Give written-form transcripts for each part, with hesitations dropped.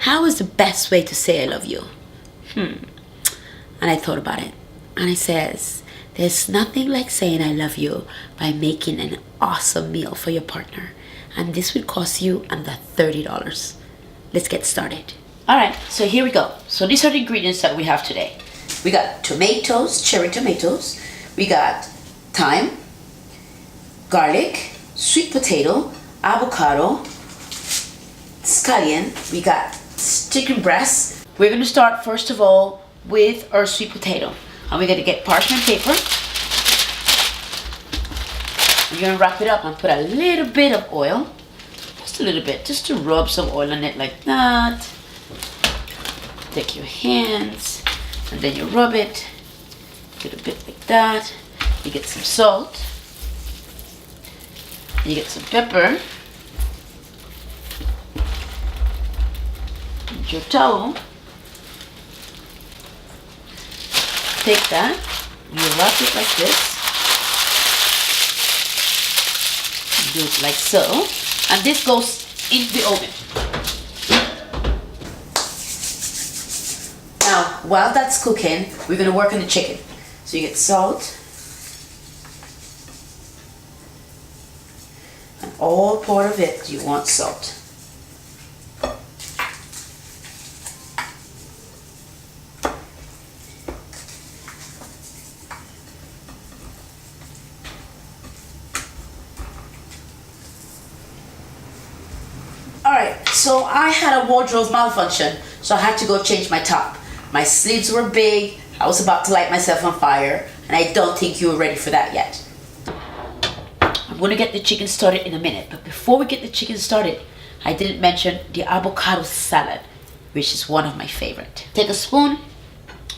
how is the best way to say I love you? And I thought about it. And I says, there's nothing like saying I love you by making an awesome meal for your partner. And this would cost you under $30. Let's get started. Alright, so here we go. So these are the ingredients that we have today. We got tomatoes, cherry tomatoes. We got thyme, garlic, sweet potato, avocado, scallion. We got chicken breast. We're going to start first of all with our sweet potato. And we're going to get parchment paper. You're going to wrap it up and put a little bit of oil. Just a little bit, just to rub some oil on it like that. Take your hands and then you rub it. Get a bit like that. You get some salt. You get some pepper. And your towel. Take that. You wrap it like this. Do it like so. And this goes in the oven. Now, while that's cooking, we're going to work on the chicken. So you get salt. And all part of it, you want salt. Alright, so I had a wardrobe malfunction, so I had to go change my top. My sleeves were big, I was about to light myself on fire, and I don't think you were ready for that yet. I'm going to get the chicken started in a minute, but before we get the chicken started, I didn't mention the avocado salad, which is one of my favorite. Take a spoon.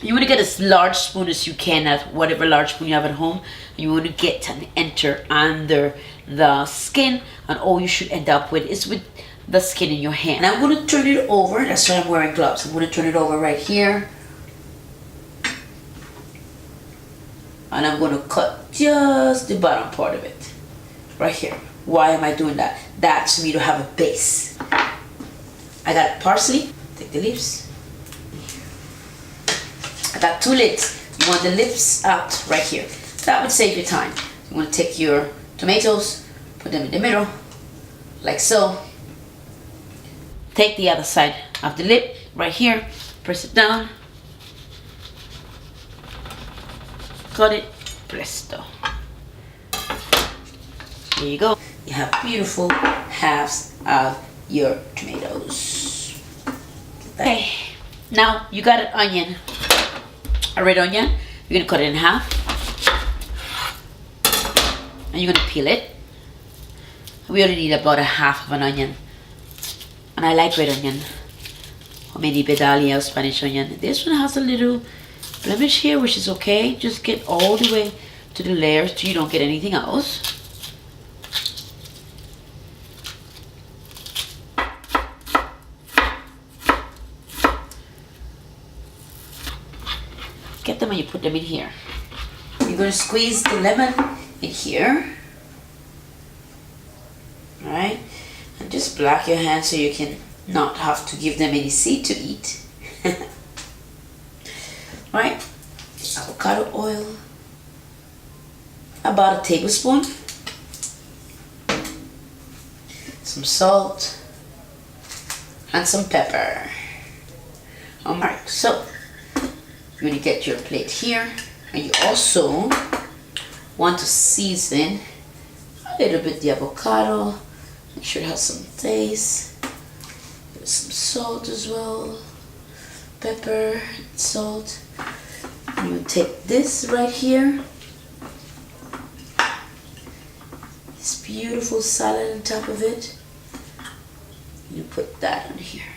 You want to get as large spoon as you can, at whatever large spoon you have at home. You want to get and enter under the skin, and all you should end up with is with the skin in your hand. And I'm going to turn it over. That's why I'm wearing gloves. I'm going to turn it over right here. And I'm going to cut just the bottom part of it. Right here. Why am I doing that? That's for me to have a base. I got parsley. Take the leaves. I got 2 lids. You want the lips out right here. That would save you time. You want to take your tomatoes, put them in the middle, like so. Take the other side of the lip right here, press it down, cut it, presto. There you go. You have beautiful halves of your tomatoes. Okay, now you got an onion, a red onion. You're gonna cut it in half, and you're gonna peel it. We only need about a half of an onion. And I like red onion, or maybe Bedalia or Spanish onion. This one has a little blemish here, which is okay. Just get all the way to the layers so you don't get anything else. Get them and you put them in here. You're going to squeeze the lemon in here. Alright. And just black your hands so you can not have to give them any seed to eat. Right? Avocado oil. About a tablespoon. Some salt. And some pepper. Alright, so you're going to get your plate here. And you also want to season a little bit the avocado. Make sure it has some taste. There's some salt as well. Pepper, salt. And you take this right here. This beautiful salad on top of it. You put that on here.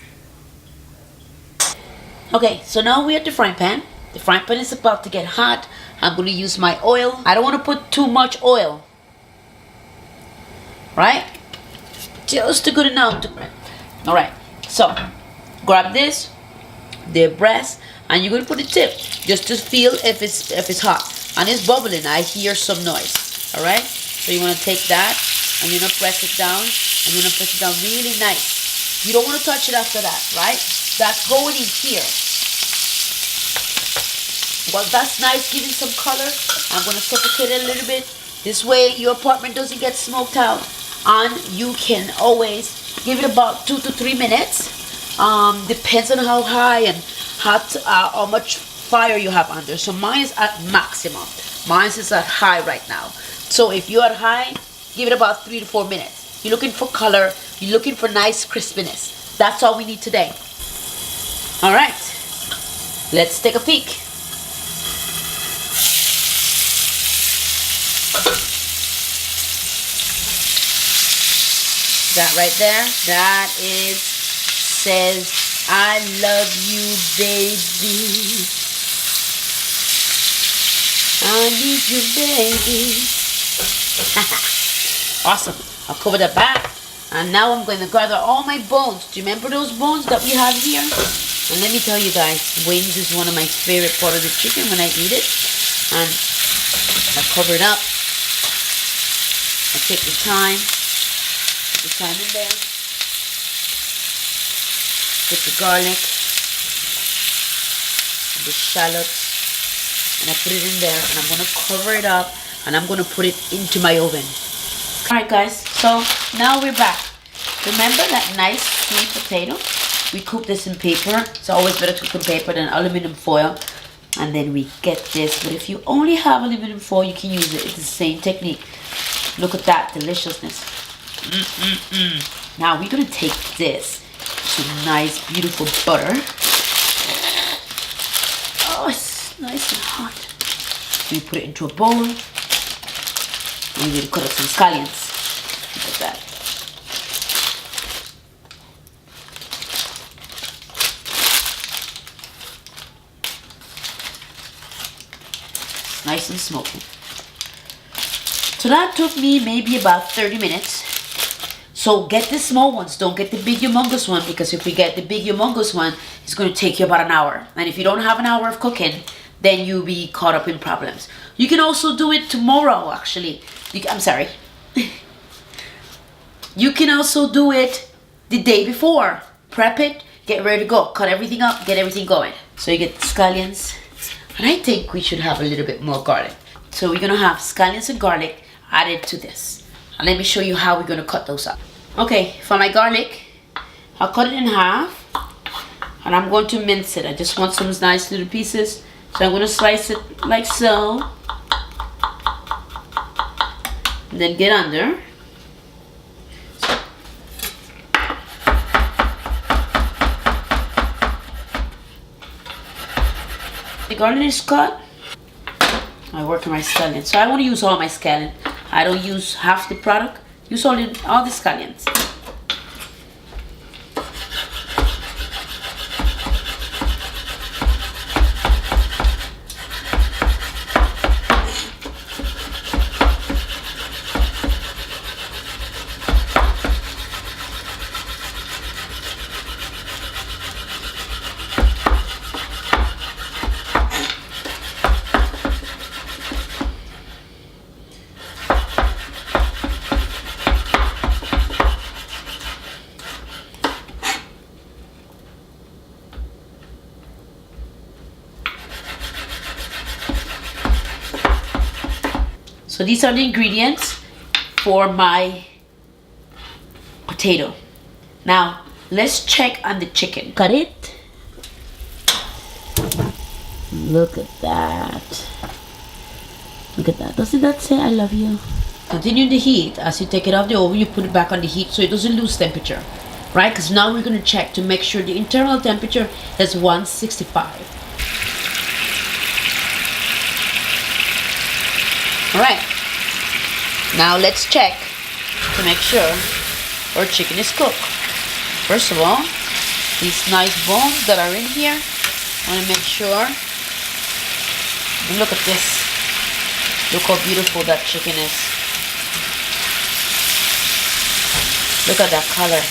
Okay, so now we're at the frying pan. The frying pan is about to get hot. I'm going to use my oil. I don't want to put too much oil. Right? Just a good amount. Alright, so grab this, the breast, and you're going to put the tip just to feel if it's hot. And it's bubbling. I hear some noise. Alright? So you want to take that and you're going to press it down, and you're going to press it down really nice. You don't want to touch it after that, right? That's going in here. Well, that's nice, giving some color. I'm going to suffocate it a little bit. This way your apartment doesn't get smoked out. And you can always give it about 2 to 3 minutes. Depends on how high and how much fire you have under. So mine is at maximum. Mine is at high right now. So if you're at high, give it about 3 to 4 minutes. You're looking for color. You're looking for nice crispiness. That's all we need today. All right. Let's take a peek. That right there, that says, I love you, baby. I need you, baby. Awesome. I'll cover that back. And now I'm going to gather all my bones. Do you remember those bones that we have here? And let me tell you guys, wings is one of my favorite part of the chicken when I eat it. And I cover it up. I take the thyme in there. Put the garlic, the shallots, and I put it in there, and I'm gonna cover it up, and I'm gonna put it into my oven. Alright guys, so now we're back. Remember that nice sweet potato? We cook this in paper. It's always better to cook in paper than aluminum foil. And then we get this, but if you only have aluminum foil, you can use it. It's the same technique. Look at that deliciousness. Now we're gonna take this to nice beautiful butter. Oh, it's nice and hot. We put it into a bowl. And we're gonna cut up some scallions. Look at that. It's nice and smoky. So that took me maybe about 30 minutes. So get the small ones, don't get the big humongous one, because if we get the big humongous one, it's going to take you about an hour. And if you don't have an hour of cooking, then you'll be caught up in problems. You can also do it tomorrow, actually. I'm sorry. You can also do it the day before. Prep it, get ready to go. Cut everything up, get everything going. So you get the scallions. And I think we should have a little bit more garlic. So we're going to have scallions and garlic added to this. And let me show you how we're going to cut those up. Okay, for my garlic, I'll cut it in half. And I'm going to mince it. I just want some nice little pieces. So I'm going to slice it like so. And then get under. The garlic is cut. I work on my scallion. So I want to use all my scallion. I don't use half the product. Use all the scallions. So these are the ingredients for my potato. Now let's check on the chicken. Cut it. Look at that. Look at that. Doesn't that say I love you? Continue the heat. As you take it off the oven, you put it back on the heat so it doesn't lose temperature. Right? Because now we're going to check to make sure the internal temperature is 165. Alright, now let's check to make sure our chicken is cooked. First of all, these nice bones that are in here, I want to make sure. And look at this. Look how beautiful that chicken is. Look at that color.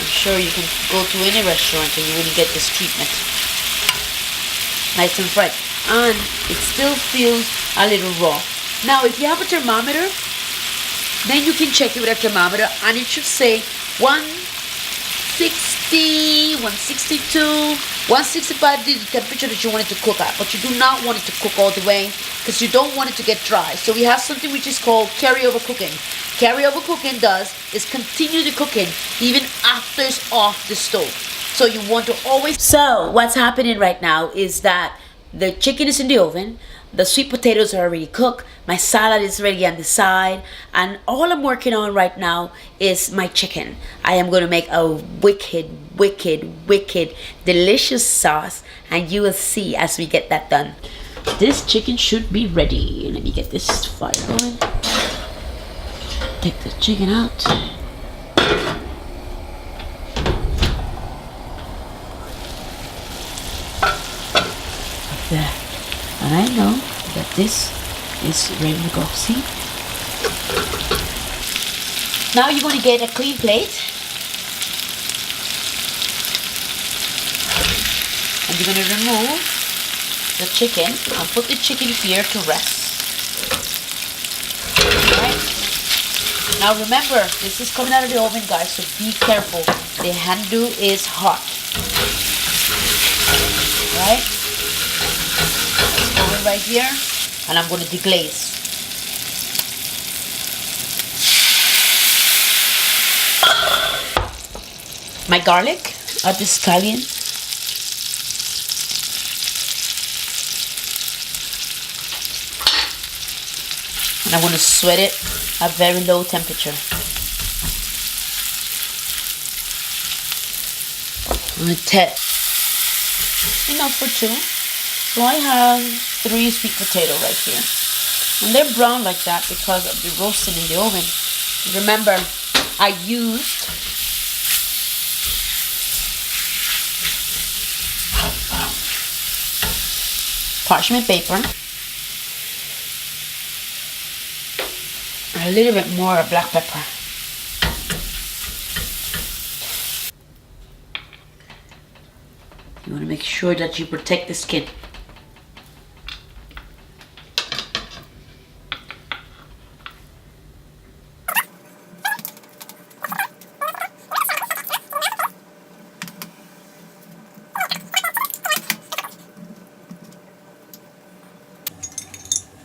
I'm sure you can go to any restaurant and you wouldn't get this treatment. Nice and fried. And it still feels a little raw. Now if you have a thermometer, then you can check it with a thermometer and it should say 160, 162, 165 is the temperature that you want it to cook at, but you do not want it to cook all the way because you don't want it to get dry. So we have something which is called carryover cooking. Carryover cooking is continue the cooking even after it's off the stove. So you want to always... So what's happening right now is that the chicken is in the oven, the sweet potatoes are already cooked, my salad is ready on the side, and all I'm working on right now is my chicken. I am going to make a wicked delicious sauce, and you will see as we get that done. This chicken should be ready. Let me get this fire going. Take the chicken out. Like that. And I know that this is ready to go. See? Now you're going to get a clean plate. And you're going to remove the chicken and put the chicken here to rest. Alright? Now remember, this is coming out of the oven, guys, so be careful. The handle is hot. Right? Oven right here, and I'm going to deglaze. My garlic at the scallion. And I'm going to sweat it at very low temperature. I'm going to test. Enough for 2. So I have 3 sweet potato right here. And they're brown like that because of the roasting in the oven. Remember, I used parchment paper, a little bit more black pepper. You want to make sure that you protect the skin.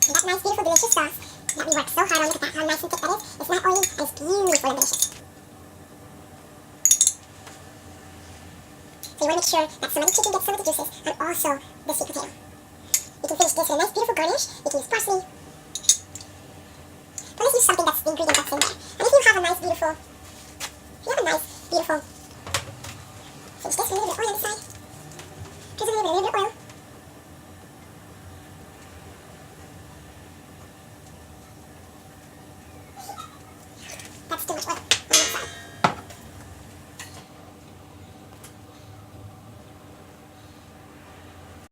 That nice, beautiful, delicious sauce that we worked so hard on. Look at that, how nice and thick that is. It's not oily, and it's beautiful and delicious. So you want to make sure that some of the chicken gets some of the juices, and also the sweet potato. You can finish this with a nice, beautiful garnish. You can use parsley. But let's use something that's the ingredient that's in there. And if you have a nice, beautiful, finish this with a little bit of oil on the side. Drizzle a little bit of oil